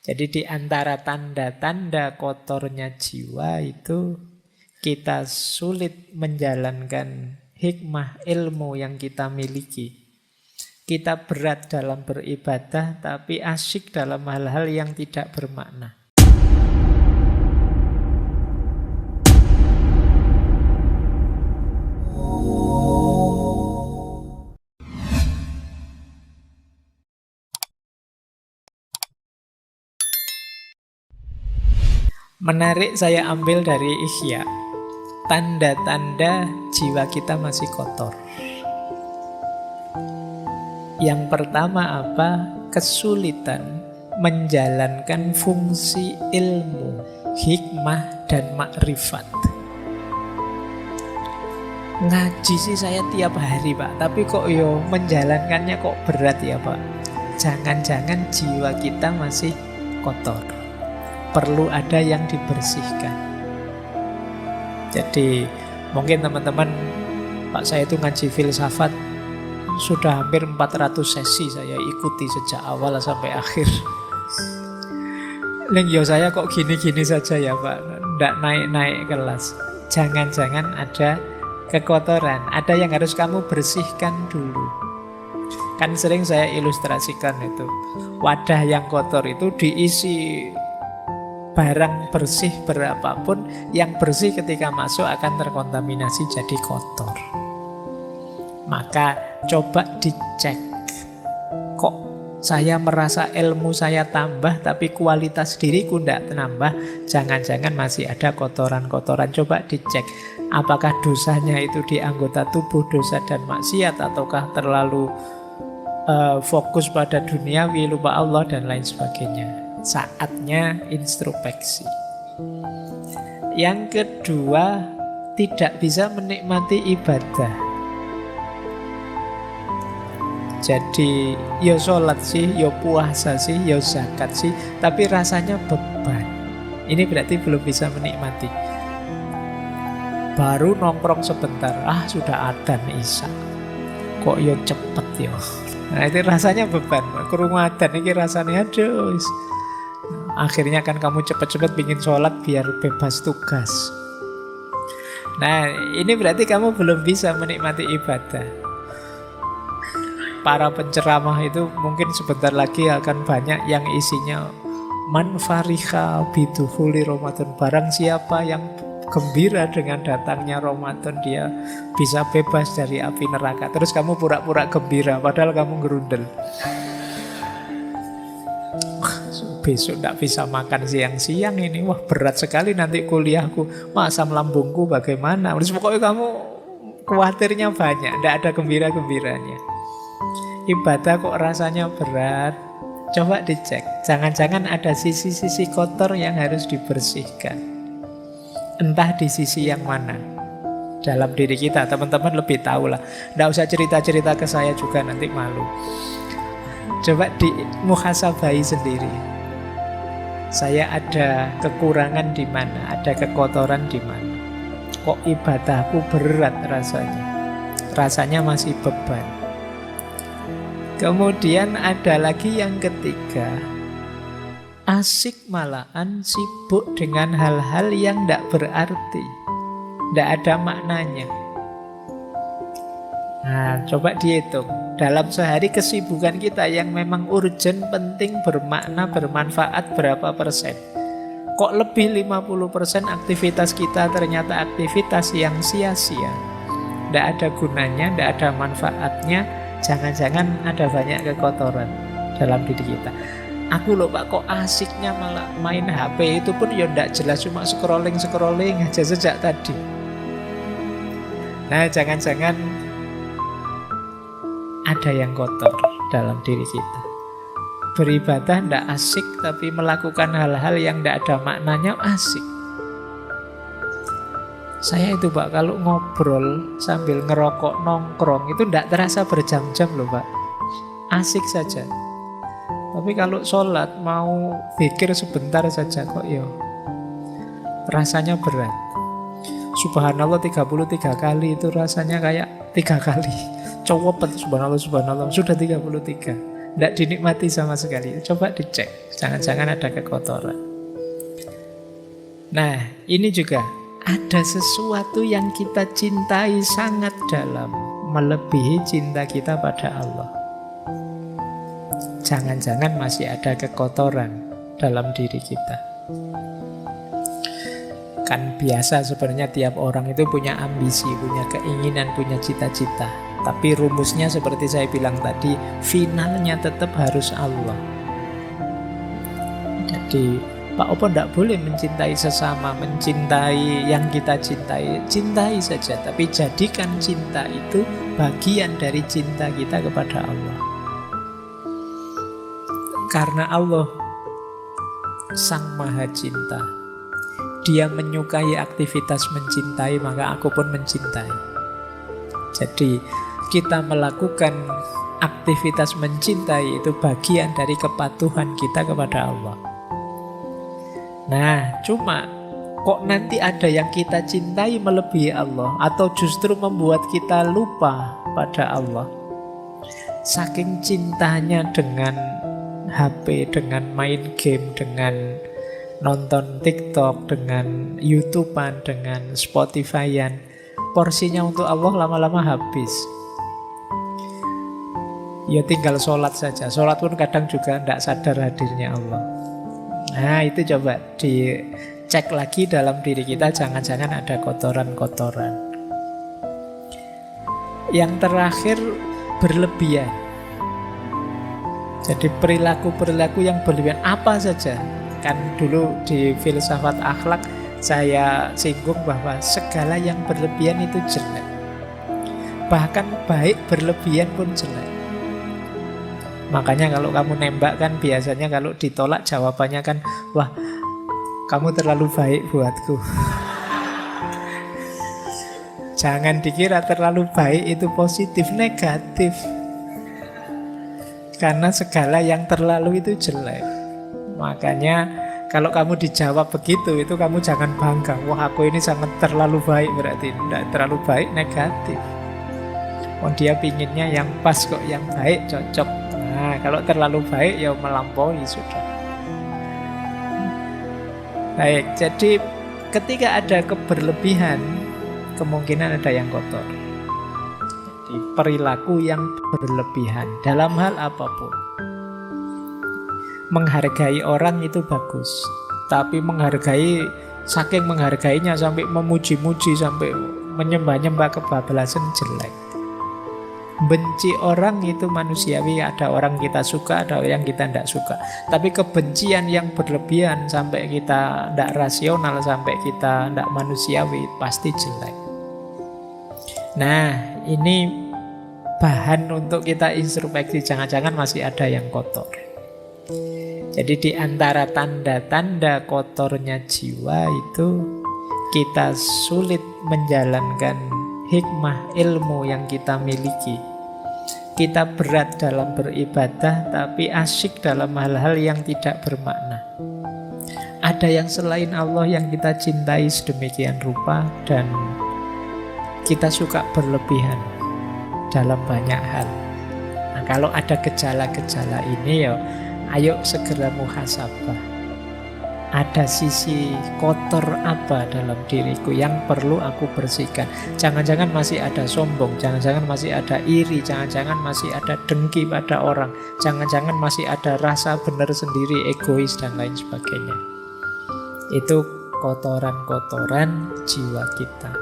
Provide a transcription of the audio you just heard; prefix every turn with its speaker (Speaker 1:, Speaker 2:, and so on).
Speaker 1: Jadi di antara tanda-tanda kotornya jiwa itu kita sulit menjalankan hikmah ilmu yang kita miliki. Kita berat dalam beribadah tapi asyik dalam hal-hal yang tidak bermakna. Menarik saya ambil dari Ihya. Tanda-tanda jiwa kita masih kotor. Yang pertama apa? Kesulitan menjalankan fungsi ilmu, hikmah, dan makrifat. Ngaji sih saya tiap hari Pak, tapi kok menjalankannya kok berat ya Pak. Jangan-jangan jiwa kita masih kotor. Perlu ada yang dibersihkan. Jadi mungkin teman-teman, Pak saya itu ngaji filsafat sudah hampir 400 sesi saya ikuti sejak awal sampai akhir. Saya kok gini-gini saja ya Pak, nggak naik-naik kelas. Jangan-jangan ada kekotoran, ada yang harus kamu bersihkan dulu. Kan sering saya ilustrasikan itu, wadah yang kotor itu diisi barang bersih berapapun, yang bersih ketika masuk akan terkontaminasi jadi kotor. Maka coba dicek, kok saya merasa ilmu saya tambah tapi kualitas diriku tidak menambah. Jangan-jangan masih ada kotoran-kotoran. Coba dicek, apakah dosanya itu di anggota tubuh, dosa dan maksiat, ataukah terlalu fokus pada duniawi, lupa Allah dan lain sebagainya. Saatnya introspeksi. Yang kedua, tidak bisa menikmati ibadah. Jadi sholat sih, puasa sih, zakat sih, tapi rasanya beban. Ini berarti belum bisa menikmati. Baru nongkrong sebentar, sudah adzan isya. Kok cepet. Nah itu rasanya beban. Krungu adzan ini rasanya aduh. Akhirnya kan kamu cepet-cepet pingin sholat biar bebas tugas. Nah ini berarti kamu belum bisa menikmati ibadah. Para penceramah itu mungkin sebentar lagi akan banyak yang isinya man fariha bidukhuli Ramadan. Barang siapa yang gembira dengan datangnya Ramadan, dia bisa bebas dari api neraka. Terus kamu pura-pura gembira padahal kamu gerundel. Besok tidak bisa makan siang-siang ini. Wah berat sekali nanti kuliahku. Asam lambungku bagaimana? Terus pokoknya kamu khawatirnya banyak, tidak ada gembira-gembiranya. Ibadah kok rasanya berat. Coba dicek, jangan-jangan ada sisi-sisi kotor yang harus dibersihkan. Entah di sisi yang mana. Dalam diri kita, teman-teman lebih tahu lah. Tidak usah cerita-cerita ke saya juga, nanti malu. Coba di muhasabai sendiri. Saya ada kekurangan di mana, ada kekotoran di mana. Kok ibadahku berat rasanya. Rasanya masih beban. Kemudian ada lagi yang ketiga, asik malahan sibuk dengan hal-hal yang tidak berarti, tidak ada maknanya. Nah, coba dihitung. Dalam sehari kesibukan kita yang memang urgent, penting, bermakna, bermanfaat berapa persen? Kok lebih 50% aktivitas kita ternyata aktivitas yang sia-sia, tidak ada gunanya, tidak ada manfaatnya. Jangan-jangan ada banyak kekotoran dalam diri kita. Aku loh Pak, kok asiknya malah main HP, itu pun tidak jelas, cuma scrolling aja sejak tadi. Nah jangan-jangan ada yang kotor dalam diri kita. Beribadah tidak asik, tapi melakukan hal-hal yang tidak ada maknanya asik. Saya itu Pak, kalau ngobrol sambil ngerokok nongkrong itu tidak terasa berjam-jam loh Pak. Asik saja. Tapi kalau sholat mau pikir sebentar saja kok rasanya berat. Subhanallah 33 kali itu rasanya kayak 3 kali. Cowopet subhanallah, sudah 33. Tidak dinikmati sama sekali. Coba dicek, jangan-jangan ada kekotoran. Nah, ini juga ada sesuatu yang kita cintai sangat dalam, melebihi cinta kita pada Allah. Jangan-jangan masih ada kekotoran dalam diri kita. Kan biasa sebenarnya tiap orang itu punya ambisi, punya keinginan, punya cita-cita. Tapi rumusnya seperti saya bilang tadi, finalnya tetap harus Allah. Jadi Pak Opo tidak boleh mencintai sesama, mencintai yang kita cintai. Cintai saja, tapi jadikan cinta itu bagian dari cinta kita kepada Allah. Karena Allah Sang Maha Cinta, Dia menyukai aktivitas mencintai, maka aku pun mencintai. Jadi kita melakukan aktivitas mencintai itu bagian dari kepatuhan kita kepada Allah. Nah, cuma kok nanti ada yang kita cintai melebihi Allah, atau justru membuat kita lupa pada Allah. Saking cintanya dengan HP, dengan main game, dengan nonton TikTok, dengan YouTubean, dengan Spotifyan, porsinya untuk Allah lama-lama habis. Ya tinggal sholat saja. Sholat pun kadang juga tidak sadar hadirnya Allah. Nah, itu coba dicek lagi dalam diri kita, jangan-jangan ada kotoran-kotoran. Yang terakhir, berlebihan. Jadi perilaku-perilaku yang berlebihan apa saja. Kan dulu di filsafat akhlak saya singgung bahwa segala yang berlebihan itu jelek. Bahkan baik berlebihan pun jelek. Makanya kalau kamu nembak kan biasanya kalau ditolak jawabannya kan, wah kamu terlalu baik buatku. Jangan dikira terlalu baik itu positif, negatif. Karena segala yang terlalu itu jelek. Makanya kalau kamu dijawab begitu, itu kamu jangan bangga. Wah aku ini sangat terlalu baik, berarti tidak terlalu baik, negatif. Oh dia pinginnya yang pas kok, yang baik, cocok. Nah, kalau terlalu baik ya melampaui sudah. Baik, jadi ketika ada keberlebihan, kemungkinan ada yang kotor. Jadi perilaku yang berlebihan dalam hal apapun. Menghargai orang itu bagus, tapi saking menghargainya sampai memuji-muji, sampai menyembah-nyembah kebablasan jelek. Benci orang itu manusiawi, ada orang kita suka, ada yang kita tidak suka. Tapi kebencian yang berlebihan sampai kita tidak rasional, sampai kita tidak manusiawi, pasti jelek. Nah, ini bahan untuk kita introspeksi, jangan-jangan masih ada yang kotor. Jadi di antara tanda-tanda kotornya jiwa itu kita sulit menjalankan hikmah ilmu yang kita miliki. Kita berat dalam beribadah, tapi asyik dalam hal-hal yang tidak bermakna. Ada yang selain Allah yang kita cintai sedemikian rupa, dan kita suka berlebihan dalam banyak hal. Nah, kalau ada gejala-gejala ini, ya ayo segera muhasabah. Ada sisi kotor apa dalam diriku yang perlu aku bersihkan. Jangan-jangan masih ada sombong, jangan-jangan masih ada iri, jangan-jangan masih ada dengki pada orang, jangan-jangan masih ada rasa benar sendiri, egois dan lain sebagainya. Itu kotoran-kotoran jiwa kita.